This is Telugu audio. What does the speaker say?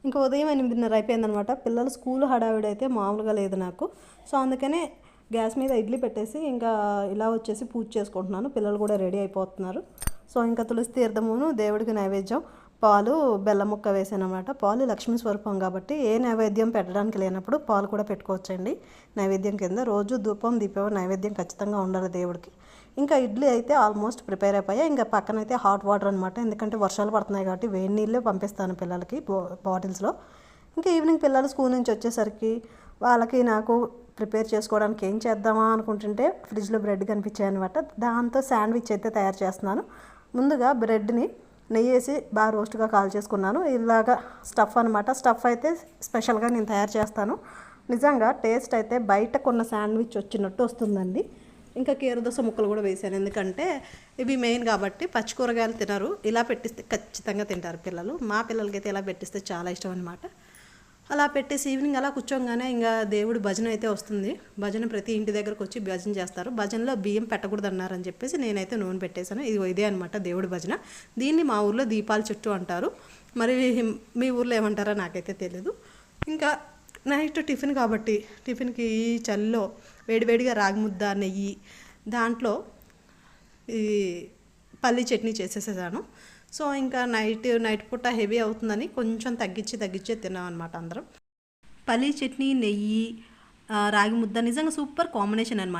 ఇంకా ఉదయం 8:30 అయిపోయిందనమాట. పిల్లలు స్కూల్ హడావిడి అయితే మామూలుగా లేదు నాకు. సో అందుకనే గ్యాస్ మీద ఇడ్లీ పెట్టేసి ఇంకా ఇలా వచ్చేసి పూజ చేసుకుంటున్నాను. పిల్లలు కూడా రెడీ అయిపోతున్నారు. సో ఇంకా తులసి తీర్థమును దేవుడికి నైవేద్యం పాలు బెల్లం ముక్క వేసాను అనమాట. పాలు లక్ష్మీ స్వరూపం కాబట్టి ఏ నైవేద్యం పెట్టడానికి లేనప్పుడు పాలు కూడా పెట్టుకోవచ్చండి నైవేద్యం కింద. రోజు ధూపం దీపం నైవేద్యం ఖచ్చితంగా ఉండాలి దేవుడికి. ఇంకా ఇడ్లీ అయితే ఆల్మోస్ట్ ప్రిపేర్ అయిపోయాయి. ఇంకా పక్కనైతే హాట్ వాటర్ అనమాట, ఎందుకంటే వర్షాలు పడుతున్నాయి కాబట్టి వేడి నీళ్ళే పంపిస్తాను పిల్లలకి బాటిల్స్లో. ఇంకా ఈవినింగ్ పిల్లలు స్కూల్ నుంచి వచ్చేసరికి వాళ్ళకి నాకు ప్రిపేర్ చేసుకోవడానికి ఏం చేద్దామా అనుకుంటుంటే ఫ్రిడ్జ్లో బ్రెడ్ కనిపించాయి అనమాట. దాంతో శాండ్విచ్ అయితే తయారు చేస్తున్నాను. ముందుగా బ్రెడ్ని నెయ్యి వేసి బాగా రోస్ట్గా కాల్ చేసుకున్నాను. ఇలాగా స్టఫ్ అనమాట. స్టఫ్ అయితే స్పెషల్గా నేను తయారు చేస్తాను. నిజంగా టేస్ట్ అయితే బయట కొన్న శాండ్విచ్ వచ్చినట్టు వస్తుందండి. ఇంకా కీరదోస ముక్కలు కూడా వేసాను, ఎందుకంటే ఇవి మెయిన్ కాబట్టి. పచ్చి కూరగాయలు తినరు, ఇలా పెట్టిస్తే ఖచ్చితంగా తింటారు పిల్లలు. మా పిల్లలకైతే ఇలా పెట్టిస్తే చాలా ఇష్టం అనమాట. అలా పెట్టేసి ఈవినింగ్ అలా కూర్చోగానే ఇంకా దేవుడి భజన అయితే వస్తుంది. భజన ప్రతి ఇంటి దగ్గరకు వచ్చి భజన చేస్తారు. భజనలో బియ్యం పెట్టకూడదు అన్నారని చెప్పేసి నేనైతే నూనె పెట్టేశాను. ఇదే అనమాట దేవుడి భజన. దీన్ని మా ఊర్లో దీపాల చెట్టు అంటారు. మరి మీ ఊర్లో ఏమంటారో నాకైతే తెలీదు. ఇంకా నైట్ టిఫిన్ కాబట్టి టిఫిన్కి ఈ చలిలో వేడివేడిగా రాగి ముద్ద నెయ్యి, దాంట్లో ఈ పల్లి చట్నీ చేసేసేసాను. సో ఇంకా నైట్ పూట హెవీ అవుతుందని కొంచెం తగ్గించి తిన్నాం అనమాట అందరం. పల్లి చట్నీ నెయ్యి రాగి ముద్ద నిజంగా సూపర్ కాంబినేషన్ అనమాట.